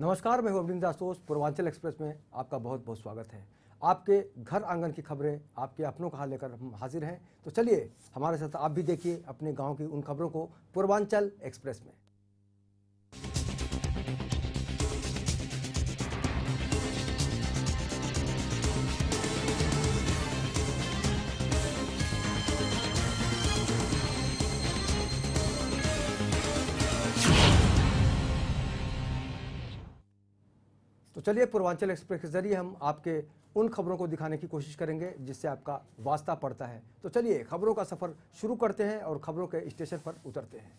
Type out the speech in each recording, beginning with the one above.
नमस्कार, मैं हूं अरविंद दास। पूर्वांचल एक्सप्रेस में आपका बहुत बहुत स्वागत है। आपके घर आंगन की खबरें, आपके अपनों का हाल लेकर हम हाजिर हैं। तो चलिए हमारे साथ आप भी देखिए अपने गांव की उन खबरों को पूर्वांचल एक्सप्रेस में। तो चलिए पूर्वांचल एक्सप्रेस के जरिए हम आपके उन खबरों को दिखाने की कोशिश करेंगे जिससे आपका वास्ता पड़ता है। तो चलिए खबरों का सफर शुरू करते हैं और खबरों के स्टेशन पर उतरते हैं।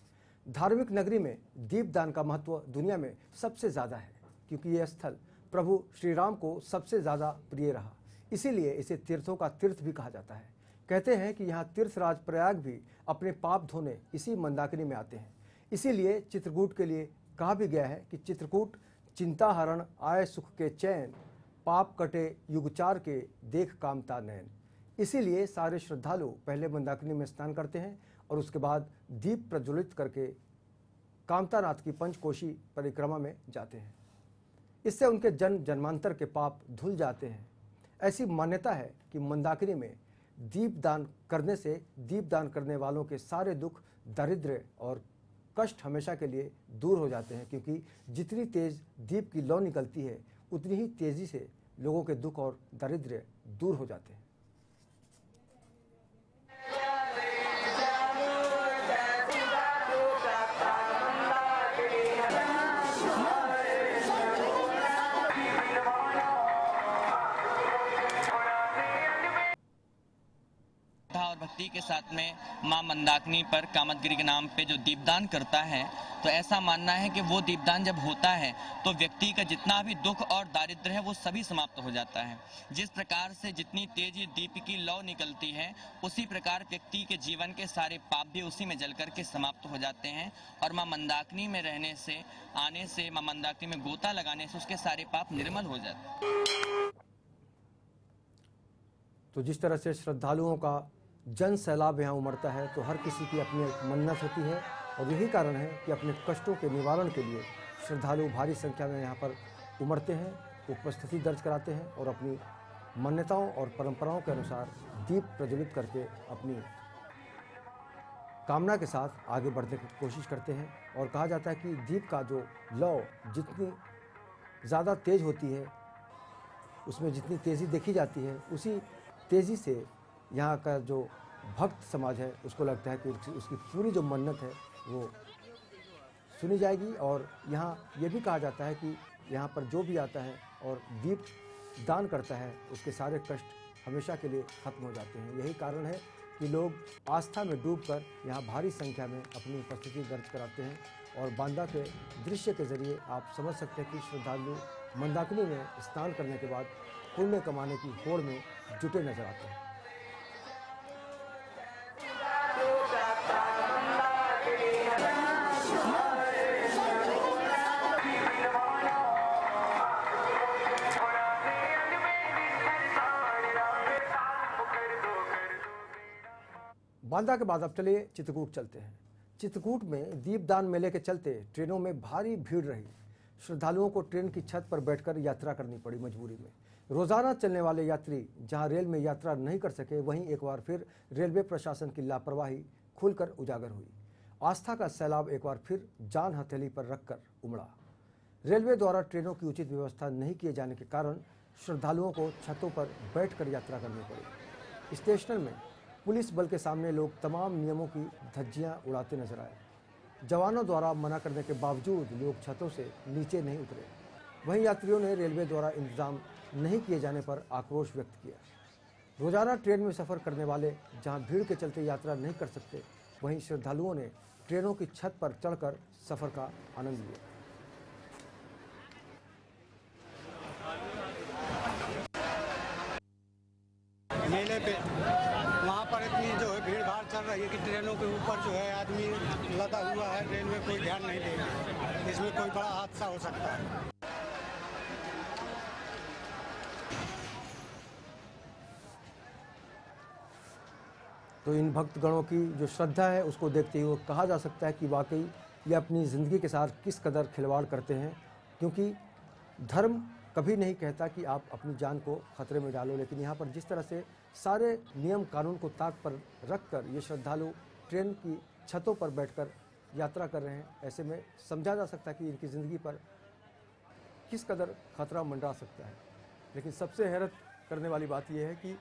धार्मिक नगरी में दीपदान का महत्व दुनिया में सबसे ज्यादा है, क्योंकि यह स्थल प्रभु श्री राम को सबसे ज्यादा प्रिय रहा। इसीलिए इसे तीर्थों का तीर्थ भी कहा जाता है। कहते हैं कि यहाँ तीर्थराज प्रयाग भी अपने पाप धोने इसी मंदाकिनी में आते हैं। इसीलिए चित्रकूट के लिए कहा भी गया है कि चित्रकूट चिंता हरण आए सुख के चैन, पाप कटे युगचार के देख कामता नैन। इसीलिए सारे श्रद्धालु पहले मंदाकिनी में स्नान करते हैं और उसके बाद दीप प्रज्वलित करके कामतानाथ की पंचकोशी परिक्रमा में जाते हैं। इससे उनके जन्म जन्मांतर के पाप धुल जाते हैं। ऐसी मान्यता है कि मंदाकिनी में दीपदान करने से दीपदान करने वालों के सारे दुख, दारिद्र्य और कष्ट हमेशा के लिए दूर हो जाते हैं, क्योंकि जितनी तेज दीप की लौ निकलती है उतनी ही तेजी से लोगों के दुख और दारिद्र्य दूर हो जाते हैं। और भक्ति के साथ में मां मंदाकिनी पर कामदगिरी के नाम पे जो दीपदान करता है, तो ऐसा मानना है कि वो दीपदान जब होता है तो व्यक्ति का जितना भी दुख और दारिद्र्य है वो सभी समाप्त हो जाता है। जिस प्रकार से जितनी तेजी दीप की लौ निकलती है, उसी प्रकार व्यक्ति के जीवन के सारे पाप भी उसी में जल करके समाप्त हो जाते हैं। और मां मंदाकिनी में रहने से, आने से, मां मंदाकिनी में गोता लगाने से उसके सारे पाप निर्मल हो जाते हैं। तो जिस तरह से श्रद्धालुओं का जन सैलाब यहाँ उमड़ता है, तो हर किसी की अपनी एक मन्नत होती है और यही कारण है कि अपने कष्टों के निवारण के लिए श्रद्धालु भारी संख्या में यहाँ पर उमड़ते हैं, उपस्थिति दर्ज कराते हैं और अपनी मान्यताओं और परंपराओं के अनुसार दीप प्रज्वलित करके अपनी कामना के साथ आगे बढ़ने की कोशिश करते हैं। और कहा जाता है कि दीप का जो लौ जितनी ज़्यादा तेज होती है, उसमें जितनी तेज़ी देखी जाती है, उसी तेज़ी से यहाँ का जो भक्त समाज है उसको लगता है कि उसकी पूरी जो मन्नत है वो सुनी जाएगी। और यहाँ ये भी कहा जाता है कि यहाँ पर जो भी आता है और दीप दान करता है उसके सारे कष्ट हमेशा के लिए खत्म हो जाते हैं। यही कारण है कि लोग आस्था में डूबकर यहाँ भारी संख्या में अपनी उपस्थिति दर्ज कराते हैं। और बांदा के दृश्य के जरिए आप समझ सकते हैं कि श्रद्धालु मंदाकिनी में स्नान करने के बाद पुण्य कमाने की होड़ में जुटे नजर आते हैं। बांदा के बाद अब चलिए चित्रकूट चलते हैं। चित्रकूट में दीपदान मेले के चलते ट्रेनों में भारी भीड़ रही। श्रद्धालुओं को ट्रेन की छत पर बैठकर यात्रा करनी पड़ी मजबूरी में। रोजाना चलने वाले यात्री जहां रेल में यात्रा नहीं कर सके, वहीं एक बार फिर रेलवे प्रशासन की लापरवाही खुलकर उजागर हुई। आस्था का सैलाब एक बार फिर जान हथेली पर रखकर उमड़ा। रेलवे द्वारा ट्रेनों की उचित व्यवस्था नहीं किए जाने के कारण श्रद्धालुओं को छतों पर बैठकर यात्रा करनी पड़ी। स्टेशन में पुलिस बल के सामने लोग तमाम नियमों की धज्जियां उड़ाते नजर आए। जवानों द्वारा मना करने के बावजूद लोग छतों से नीचे नहीं उतरे। वहीं यात्रियों ने रेलवे द्वारा इंतजाम नहीं किए जाने पर आक्रोश व्यक्त किया। रोजाना ट्रेन में सफर करने वाले जहां भीड़ के चलते यात्रा नहीं कर सकते, वहीं श्रद्धालुओं ने ट्रेनों की छत पर चढ़कर सफर का आनंद लिया। मेले पे वहाँ पर इतनी जो है भीड़ भाड़ चल रही है कि ट्रेनों के ऊपर जो है आदमी लदा हुआ है, ट्रेन में कोई ध्यान नहीं दे रहा है। इसमें कोई बड़ा हादसा हो सकता है। तो इन भक्तगणों की जो श्रद्धा है उसको देखते हुए कहा जा सकता है कि वाकई ये अपनी ज़िंदगी के साथ किस कदर खिलवाड़ करते हैं, क्योंकि धर्म कभी नहीं कहता कि आप अपनी जान को खतरे में डालो, लेकिन यहाँ पर जिस तरह से सारे नियम कानून को ताक पर रखकर ये श्रद्धालु ट्रेन की छतों पर बैठकर यात्रा कर रहे हैं, ऐसे में समझा जा सकता है कि इनकी ज़िंदगी पर किस कदर खतरा मंडरा सकता है। लेकिन सबसे हैरत करने वाली बात यह है कि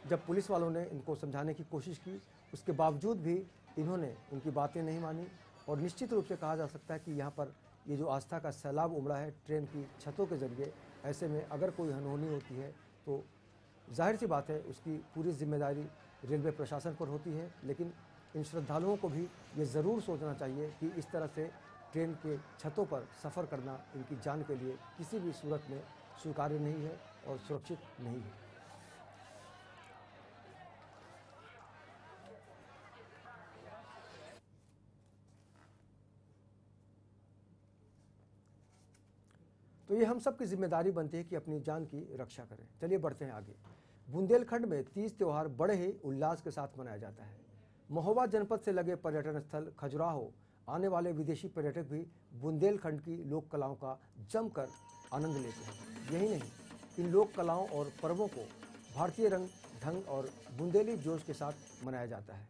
जब पुलिस वालों ने इनको समझाने की कोशिश की, उसके बावजूद भी इन्होंने उनकी बातें नहीं मानी। और निश्चित रूप से कहा जा सकता है कि यहाँ पर ये जो आस्था का सैलाब उमड़ा है ट्रेन की छतों के ज़रिए, ऐसे में अगर कोई अनहोनी होती है तो जाहिर सी बात है उसकी पूरी जिम्मेदारी रेलवे प्रशासन पर होती है। लेकिन इन श्रद्धालुओं को भी ये ज़रूर सोचना चाहिए कि इस तरह से ट्रेन के छतों पर सफ़र करना इनकी जान के लिए किसी भी सूरत में स्वीकार्य नहीं है और सुरक्षित नहीं है। तो ये हम सब की जिम्मेदारी बनती है कि अपनी जान की रक्षा करें। चलिए बढ़ते हैं आगे। बुंदेलखंड में तीज त्यौहार बड़े ही उल्लास के साथ मनाया जाता है। महोबा जनपद से लगे पर्यटन स्थल खजुराहो आने वाले विदेशी पर्यटक भी बुंदेलखंड की लोक कलाओं का जमकर आनंद लेते हैं। यही नहीं, इन लोक कलाओं और पर्वों को भारतीय रंग ढंग और बुंदेली जोश के साथ मनाया जाता है।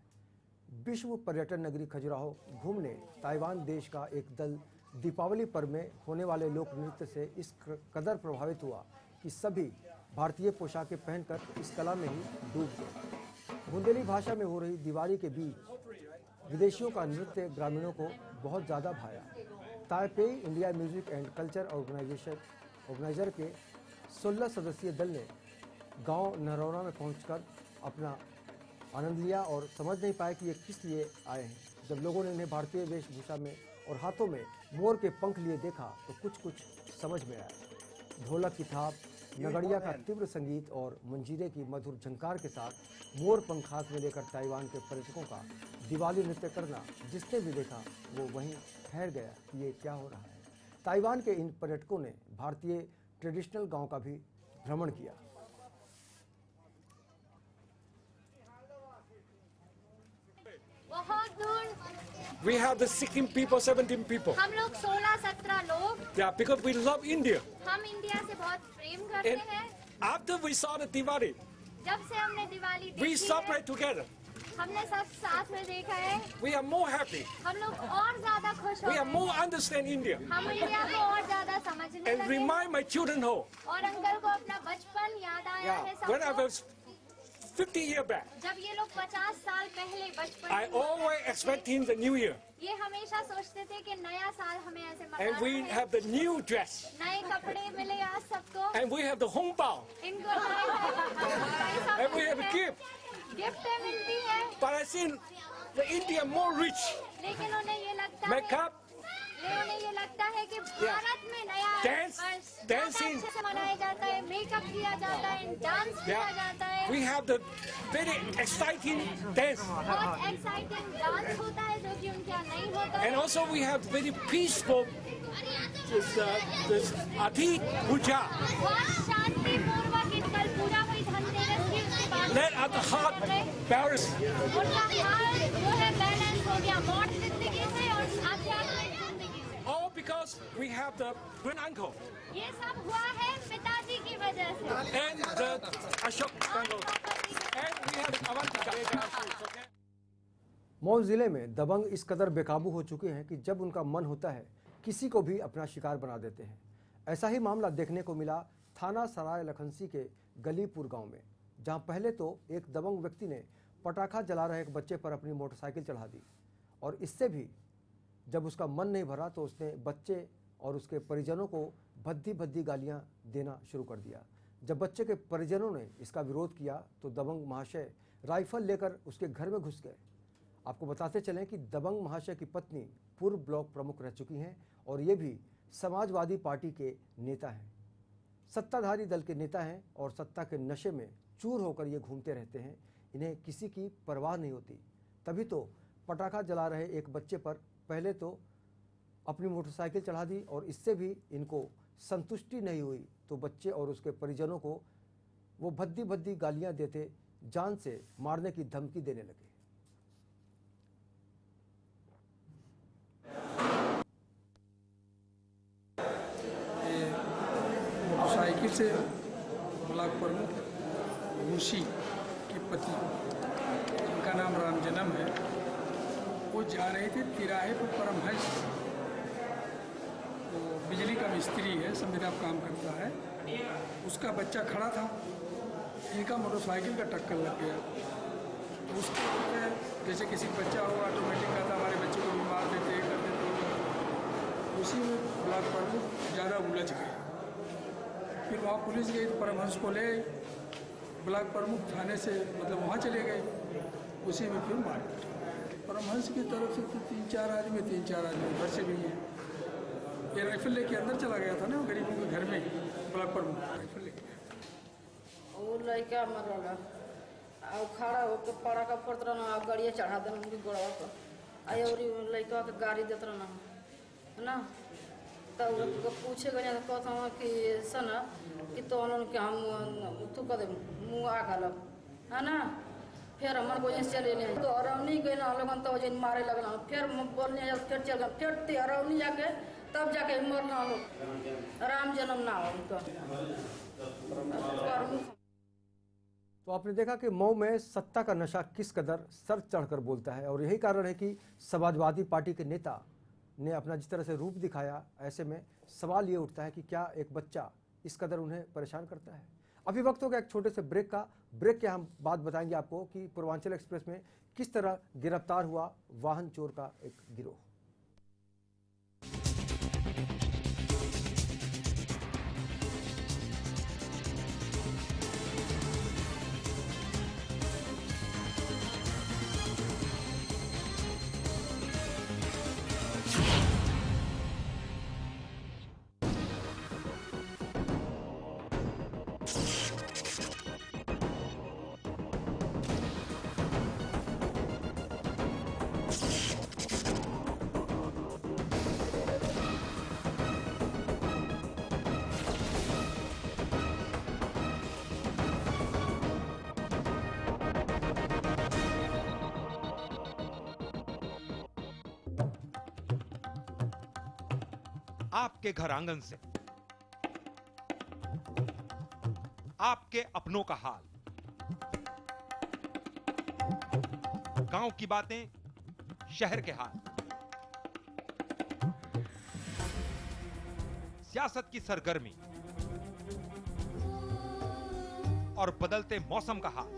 विश्व पर्यटन नगरी खजुराहो घूमने ताइवान देश का एक दल दीपावली पर्व में होने वाले लोक नृत्य से इस कदर प्रभावित हुआ कि सभी भारतीय पोशाकें पहनकर इस कला में ही डूब गए। बुंदेली भाषा में हो रही दिवाली के बीच विदेशियों का नृत्य ग्रामीणों को बहुत ज़्यादा भाया। Taipei India music and culture organiser के 16 सदस्यीय दल ने गांव नरौरा में पहुंचकर अपना आनंद लिया और समझ नहीं पाए कि ये किस लिए आए हैं। जब लोगों ने इन्हें भारतीय वेशभूषा में और हाथों में मोर के पंख लिए देखा तो कुछ समझ में आया। ढोलक की थाप, नगड़िया का तीव्र संगीत और मंजीरे की मधुर झंकार के साथ मोर पंख हाथ में लेकर ताइवान के पर्यटकों का दिवाली नृत्य करना जिसने भी देखा वो वहीं ठहर गया कि ये क्या हो रहा है। ताइवान के इन पर्यटकों ने भारतीय ट्रेडिशनल गांव का भी भ्रमण किया। बहुत दूर We have the 16 people, 17 people. हम लोग 16-17 लोग, Yeah, because we love India. हम इंडिया से बहुत प्रेम करते And हैं। after we saw the Diwali, जब से हमने दिवाली we देखी celebrate है, together. हमने सब साथ में देखा है। We are more happy. हम लोग और ज्यादा खुश हो We are गए। more understand India. हम इंडिया को और ज्यादा समझने And लगे। remind my children how. और अंकल को अपना बचपन याद आया है Yeah, when I सबको। was 50 years back, जब ये लोग 50 साल पहले बचपन I में हुआ always करते थे, expecting the new year. ये हमेशा सोचते थे कि नया साल हमें ऐसे And मनाना we है। have the new dress. नए कपड़े मिले आज सबको। And we have the hong bao. इनको पैसा And we have a मिलता है। gift. गिफ्ट मिलती है। But I think the India more rich. लेकिन उन्हें ये लगता Makeup, है, उन्हें ये लगता है कि भारत में नया Dance, वर्ष dancing. अच्छे से मनाया जाता है, मेकअप किया जाता है, डांस किया जाता है, we have the very exciting dance. बहुत एक्साइटिंग डांस होता है जो कि उनके यहाँ नहीं होता And है। also we have very peaceful this Ati Puja. बहुत शांतिपूर्वक इनका पूजा हुई धनतेरस की उसके बाद Let at the heart balance. उनका हाल जो है बैलेंस हो गया मॉडर्न जिंदगी से और आध्यात्मिक जिंदगी से। All because we have the grand uncle ये सब हुआ है पिताजी की वजह से। and the Ashok uncle. And we have Avantika. Mau जिले में दबंग इस कदर बेकाबू हो चुके हैं कि जब उनका मन होता है किसी को भी अपना शिकार बना देते हैं। ऐसा ही मामला देखने को मिला थाना सराय लखनसी के गलीपुर गांव में, जहां पहले तो एक दबंग व्यक्ति ने पटाखा जला रहे एक बच्चे पर अपनी मोटरसाइकिल चढ़ा दी और इससे भी जब उसका मन नहीं भरा तो उसने बच्चे और उसके परिजनों को भद्दी भद्दी गालियां देना शुरू कर दिया। जब बच्चे के परिजनों ने इसका विरोध किया तो दबंग महाशय राइफल लेकर उसके घर में घुस गए। आपको बताते चलें कि दबंग महाशय की पत्नी पूर्व ब्लॉक प्रमुख रह चुकी हैं और ये भी समाजवादी पार्टी के नेता हैं, सत्ताधारी दल के नेता हैं और सत्ता के नशे में चूर होकर ये घूमते रहते हैं। इन्हें किसी की परवाह नहीं होती। तभी तो पटाखा जला रहे एक बच्चे पर पहले तो अपनी मोटरसाइकिल चढ़ा दी और इससे भी इनको संतुष्टि नहीं हुई तो बच्चे और उसके परिजनों को वो भद्दी भद्दी गालियां देते जान से मारने की धमकी देने लगे। से ब्लॉक प्रमुख मुंशी के पति, जिनका नाम राम जन्म है, वो जा रहे थे तिराहे पर परमहंस, वो बिजली का मिस्त्री है, संविदा काम करता है, उसका बच्चा खड़ा था, इनका मोटरसाइकिल का टक्कर लग गया। तो उसके जैसे किसी बच्चा होगा ऑटोमेटिक कहता हमारे बच्चे को भी मार देते कर देते, उसी में ब्लॉक प्रमुख ज़्यादा उलझ गए। फिर वहाँ पुलिस गई तो परमहंस को ले ब्लॉक प्रमुख थाने से मतलब वहाँ चले गए, उसी में फिर मार परमहंस की तरफ से तो 3-4 आदमी घर से भी हैं। ये राइफल लेके अंदर चला गया था ना गरीबों के घर में, ब्लॉक प्रमुख राइफल लेके वो लड़का मरल और खड़ा होकर पड़ा का पड़त रहा, गाड़िया चढ़ा देना उनकी गोड़वा पर, आया और लड़का के गाड़ी देते रहना है ना। तब पूछे गए तो कहता हूँ कि सना कि तो उन्होंने हम तू कह दे मुँह आ गल है ना। फिर हमारे को यहाँ चले नहीं तो अरौनी गए ना लोगन तो जिन मारे लगना, फिर बोलने फिर चल गए, फिर अरौनी जाके तब जाके मरना लोग, राम जन्म ना हो उनका। तो आपने देखा कि मऊ में सत्ता का नशा किस कदर सर चढ़कर बोलता है, और यही कारण है कि समाजवादी पार्टी के नेता ने अपना जिस तरह से रूप दिखाया, ऐसे में सवाल ये उठता है कि क्या एक बच्चा इस कदर उन्हें परेशान करता है। अभी वक्त होगा एक छोटे से ब्रेक के हम बात बताएंगे आपको कि पूर्वांचल एक्सप्रेस में किस तरह गिरफ्तार हुआ वाहन चोर का एक गिरोह। आपके घर आंगन से आपके अपनों का हाल, गांव की बातें, शहर के हाल, सियासत की सरगर्मी और बदलते मौसम का हाल,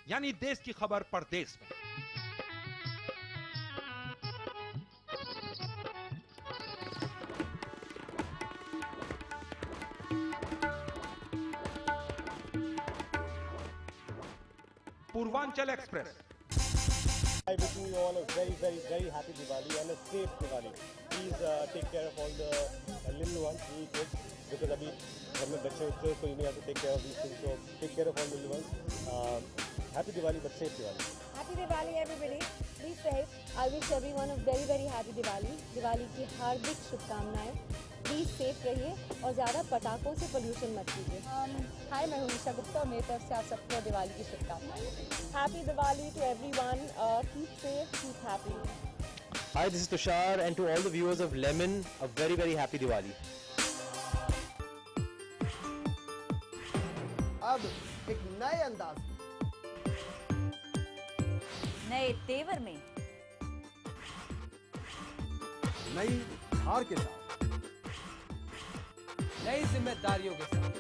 यानी देश की खबर परदेश में। Purvanchal express. I wish you all a very happy Diwali and a safe Diwali. Please take care of all the little ones, little kids, because अभी घर में बच्चे उच्चे तो you have to take care of these things. So take care of all the little ones. Happy Diwali, but safe Diwali. Happy Diwali, everybody. Be safe. I wish everyone a very happy Diwali. Diwali की हार्दिक शुभकामनाएं। Please safe रहिए और ज़्यादा पटाखों से pollution मत कीजिए। हाय, मैं हूँ निशा गुप्ता और मेरी तरफ से आप सबको दिवाली की शुभकामनाएं। Happy Diwali to everyone. Keep safe, keep happy. Hi, this is Tushar and to all the viewers of Lemon a very happy Diwali. अब एक नए अंदाज में, नए तेवर में, नई हार के साथ, नई जिम्मेदारियों के साथ,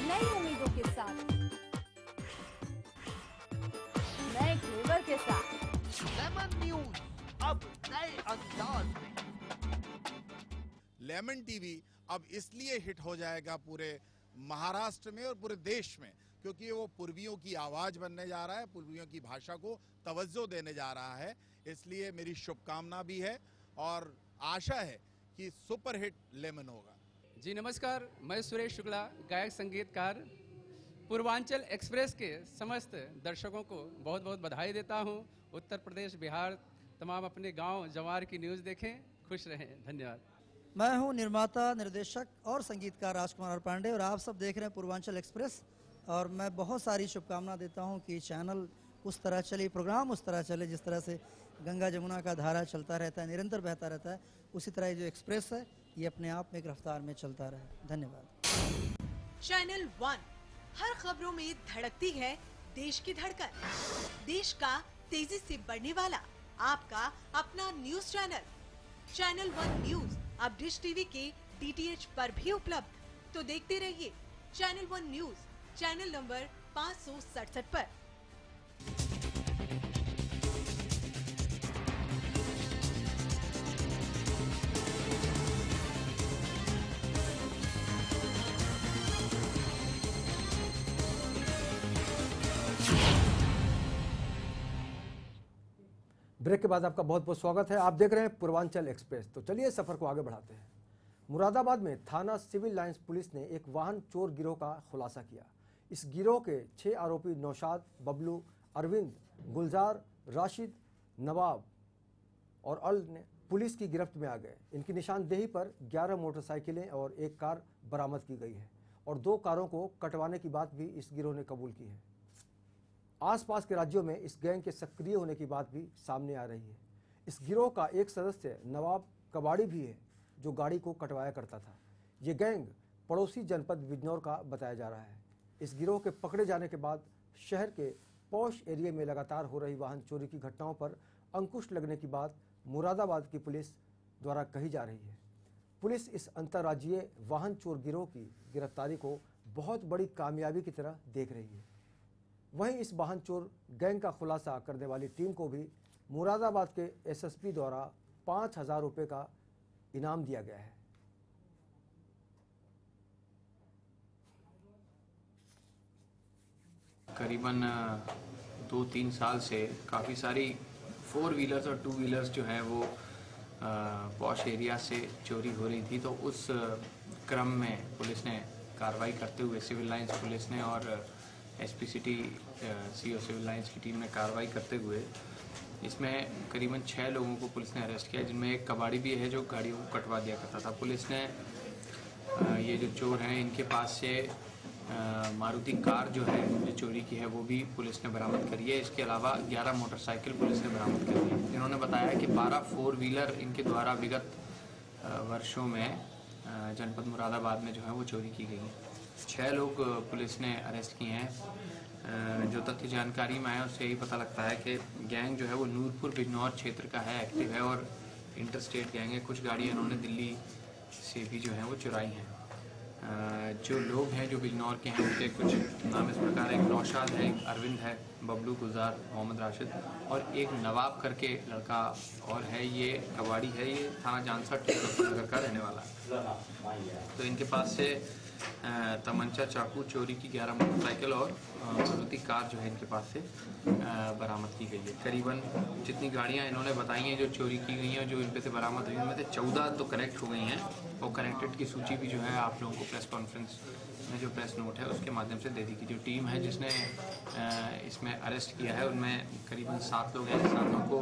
नई उम्मीदों के साथ, नए तेवर के साथ। लेमन न्यूज अब नए अंदाज में। लेमन टीवी अब इसलिए हिट हो जाएगा पूरे महाराष्ट्र में और पूरे देश में, क्योंकि वो पूर्वियों की आवाज बनने जा रहा है, पूर्वियों की भाषा को तवज्जो देने जा रहा है। इसलिए मेरी शुभकामना भी है और आशा है कि सुपरहिट लेमन होगा। जी नमस्कार, मैं सुरेश शुक्ला, गायक संगीतकार। पूर्वांचल एक्सप्रेस के समस्त दर्शकों को बहुत बहुत बधाई देता हूं। उत्तर प्रदेश, बिहार, तमाम अपने गांव जवार की न्यूज़ देखें, खुश रहें। धन्यवाद। मैं हूं निर्माता, निर्देशक और संगीतकार राजकुमार पांडे और आप सब देख रहे हैं पूर्वांचल एक्सप्रेस। और मैं बहुत सारी शुभकामना देता हूं कि चैनल उस तरह चले, प्रोग्राम उस तरह चले जिस तरह से गंगा जमुना का धारा चलता रहता है, निरंतर बहता रहता है, उसी तरह ये जो एक्सप्रेस है ये अपने आप में एक रफ्तार में चलता रहे। धन्यवाद। चैनल 1 हर खबरों में धड़कती है देश की धड़कन, देश का तेजी से बढ़ने वाला आपका अपना न्यूज चैनल। चैनल 1 न्यूज अब डिश टीवी के DTH पर भी उपलब्ध, तो देखते रहिए चैनल 1 न्यूज, चैनल नंबर 567 पर। ब्रेक के बाद आपका बहुत बहुत स्वागत है। आप देख रहे हैं पूर्वांचल एक्सप्रेस। तो चलिए सफर को आगे बढ़ाते हैं। मुरादाबाद में थाना सिविल लाइंस पुलिस ने एक वाहन चोर गिरोह का खुलासा किया। इस गिरोह के 6 आरोपी नौशाद, बबलू, अरविंद, गुलजार, राशिद, नवाब और अल ने पुलिस की गिरफ्त में आ गए। इनकी निशानदेही पर 11 मोटरसाइकिलें और एक कार बरामद की गई है और 2 कारों को कटवाने की बात भी इस गिरोह ने कबूल की है। आसपास के राज्यों में इस गैंग के सक्रिय होने की बात भी सामने आ रही है। इस गिरोह का एक सदस्य नवाब कबाड़ी भी है जो गाड़ी को कटवाया करता था। ये गैंग पड़ोसी जनपद बिजनौर का बताया जा रहा है। इस गिरोह के पकड़े जाने के बाद शहर के पॉश एरिया में लगातार हो रही वाहन चोरी की घटनाओं पर अंकुश लगने की बात मुरादाबाद की पुलिस द्वारा कही जा रही है। पुलिस इस अंतर्राज्यीय वाहन चोर गिरोह की गिरफ्तारी को बहुत बड़ी कामयाबी की तरह देख रही है। वहीं इस वाहन चोर गैंग का खुलासा करने वाली टीम को भी मुरादाबाद के SSP द्वारा 5,000 रुपये का इनाम दिया गया है। करीबन 2-3 साल से काफ़ी सारी 4 व्हीलर्स और 2 व्हीलर्स जो हैं वो पॉश एरिया से चोरी हो रही थी। तो उस क्रम में पुलिस ने कार्रवाई करते हुए, सिविल लाइंस पुलिस ने और SP city CO Civil Lines की टीम ने कार्रवाई करते हुए इसमें करीबन 6 लोगों को पुलिस ने अरेस्ट किया, जिनमें एक कबाड़ी भी है जो गाड़ियों को कटवा दिया करता था। पुलिस ने ये जो चोर हैं इनके पास से मारुति कार जो है जो चोरी की है वो भी पुलिस ने बरामद करी है। इसके अलावा 11 मोटरसाइकिल पुलिस ने बरामद करी है। इन्होंने बताया कि 12 4 व्हीलर इनके द्वारा विगत वर्षों में जनपद मुरादाबाद में जो है वो चोरी की गई है। 6 लोग पुलिस ने अरेस्ट किए हैं। जो तथ्य जानकारी में आया उससे यही पता लगता है कि गैंग जो है वो नूरपुर बिजनौर क्षेत्र का है, एक्टिव है और इंटरस्टेट गैंग है। कुछ गाड़ियाँ इन्होंने दिल्ली से भी जो हैं वो चुराई हैं। जो लोग हैं जो बिजनौर के हैं उनके कुछ नाम इस प्रकार, एक नौशाद है, एक अरविंद है, बबलू, गुलजार, मोहम्मद राशिद और एक नवाब करके लड़का और है। ये कबाड़ी है, ये थाना जानसठ नगर का रहने वाला है। तो इनके पास से तमंचा, चाकू, चोरी की 11 मोटरसाइकिल और मारुति कार जो है इनके पास से बरामद की गई है। करीबन जितनी गाड़ियां इन्होंने बताई हैं जो चोरी की गई हैं, जो इन पे से बरामद हुई, उनमें से 14 तो कनेक्ट हो गई हैं और कनेक्टेड की सूची भी जो है आप लोगों को प्रेस कॉन्फ्रेंस में जो प्रेस नोट है उसके माध्यम से दे दी गई। जो टीम है जिसने इसमें अरेस्ट किया है उनमें करीबन 7 लोग हैं। 7 लोगों को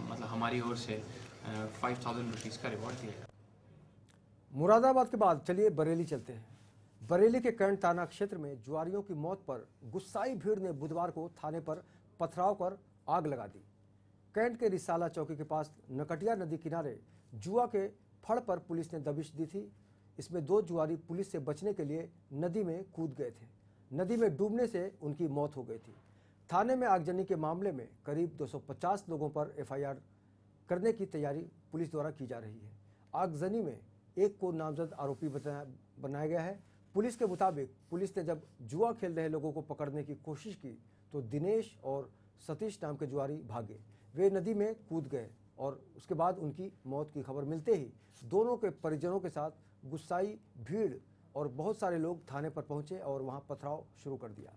मतलब हमारी ओर से 5,000 रुपीज़ का रिवॉर्ड दिया गया। मुरादाबाद के बाद चलिए बरेली चलते हैं। बरेली के कैंट थाना क्षेत्र में जुआरियों की मौत पर गुस्साई भीड़ ने बुधवार को थाने पर पथराव कर आग लगा दी। कैंट के रिसाला चौकी के पास नकटिया नदी किनारे जुआ के फड़ पर पुलिस ने दबिश दी थी। इसमें 2 जुआरी पुलिस से बचने के लिए नदी में कूद गए थे। नदी में डूबने से उनकी मौत हो गई थी। थाने में आगजनी के मामले में करीब 250 लोगों पर FIR करने की तैयारी पुलिस द्वारा की जा रही है। आगजनी में एक को नामजद आरोपी बनाया गया है। पुलिस के मुताबिक पुलिस ने जब जुआ खेल रहे लोगों को पकड़ने की कोशिश की तो दिनेश और सतीश नाम के जुआरी भागे। वे नदी में कूद गए और उसके बाद उनकी मौत की खबर मिलते ही दोनों के परिजनों के साथ गुस्साई भीड़ और बहुत सारे लोग थाने पर पहुंचे और वहां पथराव शुरू कर दिया।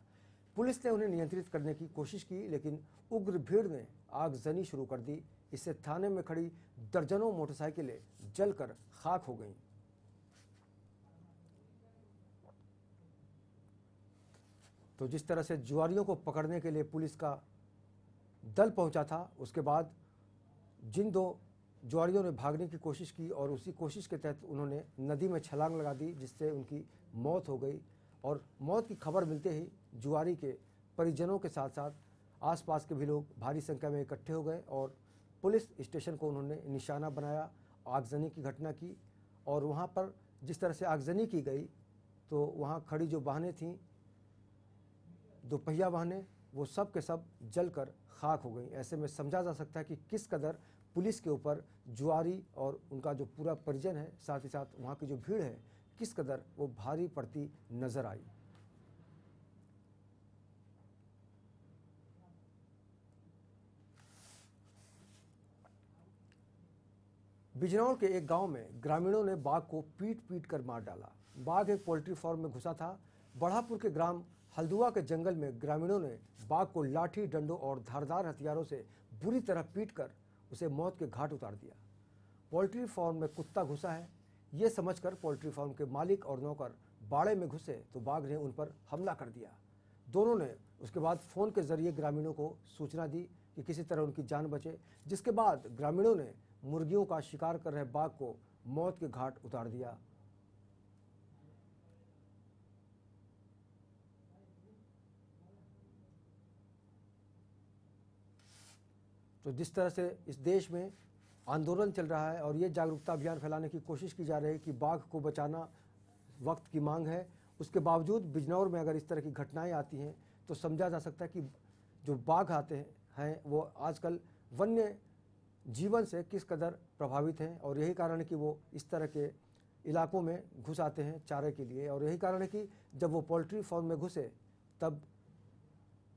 पुलिस ने उन्हें नियंत्रित करने की कोशिश की लेकिन उग्र भीड़ ने आगजनी शुरू कर दी। इससे थाने में खड़ी दर्जनों मोटरसाइकिलें जलकर खाक हो गईं। तो जिस तरह से जुआरियों को पकड़ने के लिए पुलिस का दल पहुंचा था, उसके बाद जिन 2 जुआरियों ने भागने की कोशिश की और उसी कोशिश के तहत उन्होंने नदी में छलांग लगा दी, जिससे उनकी मौत हो गई। और मौत की खबर मिलते ही जुआरी के परिजनों के साथ साथ आसपास के भी लोग भारी संख्या में इकट्ठे हो गए और पुलिस स्टेशन को उन्होंने निशाना बनाया, आगजनी की घटना की। और वहाँ पर जिस तरह से आगजनी की गई तो वहाँ खड़ी जो वाहनें थीं, दोपहिया वाहनें, वो सब के सब जलकर खाक हो गई। ऐसे में समझा जा सकता है कि किस कदर पुलिस के ऊपर जुआरी और उनका जो पूरा परिजन है, साथ ही साथ वहाँ की जो भीड़ है, किस कदर वो भारी पड़ती नजर आई। बिजनौर के एक गांव में ग्रामीणों ने बाघ को पीट पीट कर मार डाला। बाघ एक पोल्ट्री फार्म में घुसा था। बढ़ापुर के ग्राम हल्दुआ के जंगल में ग्रामीणों ने बाघ को लाठी, डंडों और धारदार हथियारों से बुरी तरह पीटकर उसे मौत के घाट उतार दिया। पोल्ट्री फार्म में कुत्ता घुसा है, ये समझकर पोल्ट्री फार्म के मालिक और नौकर बाड़े में घुसे तो बाघ ने उन पर हमला कर दिया। दोनों ने उसके बाद फ़ोन के जरिए ग्रामीणों को सूचना दी कि किसी तरह उनकी जान बचे, जिसके बाद ग्रामीणों ने मुर्गियों का शिकार कर रहे बाघ को मौत के घाट उतार दिया। तो जिस तरह से इस देश में आंदोलन चल रहा है और ये जागरूकता अभियान फैलाने की कोशिश की जा रही है कि बाघ को बचाना वक्त की मांग है, उसके बावजूद बिजनौर में अगर इस तरह की घटनाएं आती हैं तो समझा जा सकता है कि जो बाघ आते हैं वो आजकल वन्य जीवन से किस कदर प्रभावित हैं। और यही कारण है कि वो इस तरह के इलाकों में घुस आते हैं चारे के लिए। और यही कारण है कि जब वो पोल्ट्री फार्म में घुसे तब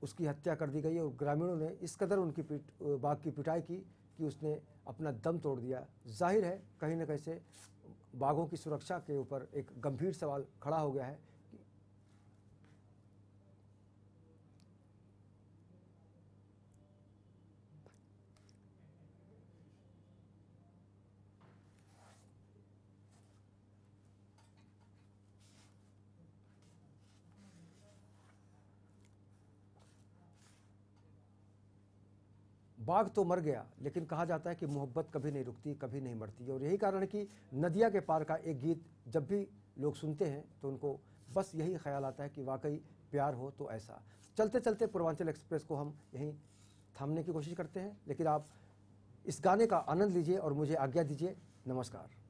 उसकी हत्या कर दी गई और ग्रामीणों ने इस कदर उनकी बाघ की पिटाई की कि उसने अपना दम तोड़ दिया। जाहिर है कहीं न कहीं से बाघों की सुरक्षा के ऊपर एक गंभीर सवाल खड़ा हो गया है। बाघ तो मर गया, लेकिन कहा जाता है कि मोहब्बत कभी नहीं रुकती, कभी नहीं मरती। और यही कारण है कि नदिया के पार का एक गीत जब भी लोग सुनते हैं तो उनको बस यही ख्याल आता है कि वाकई प्यार हो तो ऐसा। चलते चलते पूर्वांचल एक्सप्रेस को हम यहीं थामने की कोशिश करते हैं, लेकिन आप इस गाने का आनंद लीजिए और मुझे आज्ञा दीजिए। नमस्कार।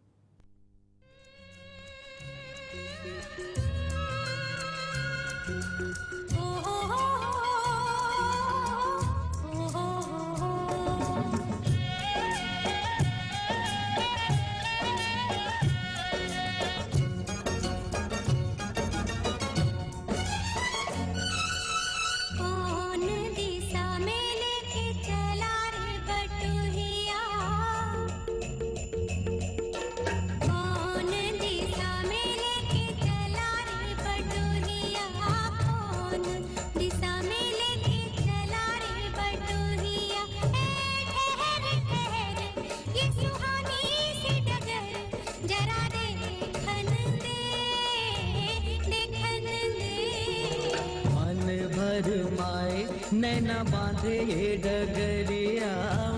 नैना बांधे ये डगरिया,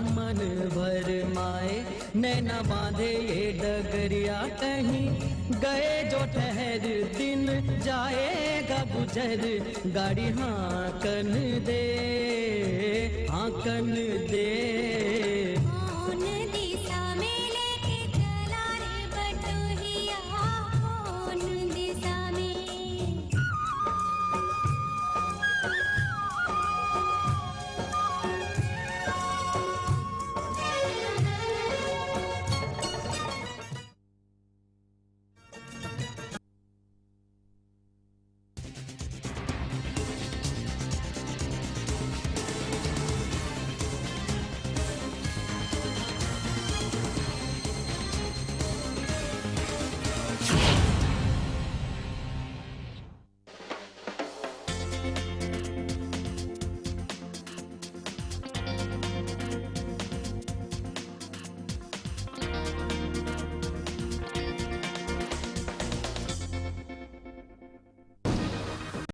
मन भर माए नैना बांधे ये डगरिया। कहीं गए जो ठहर दिन जाएगा गुजर, गाड़ी हाकन दे हाकन दे।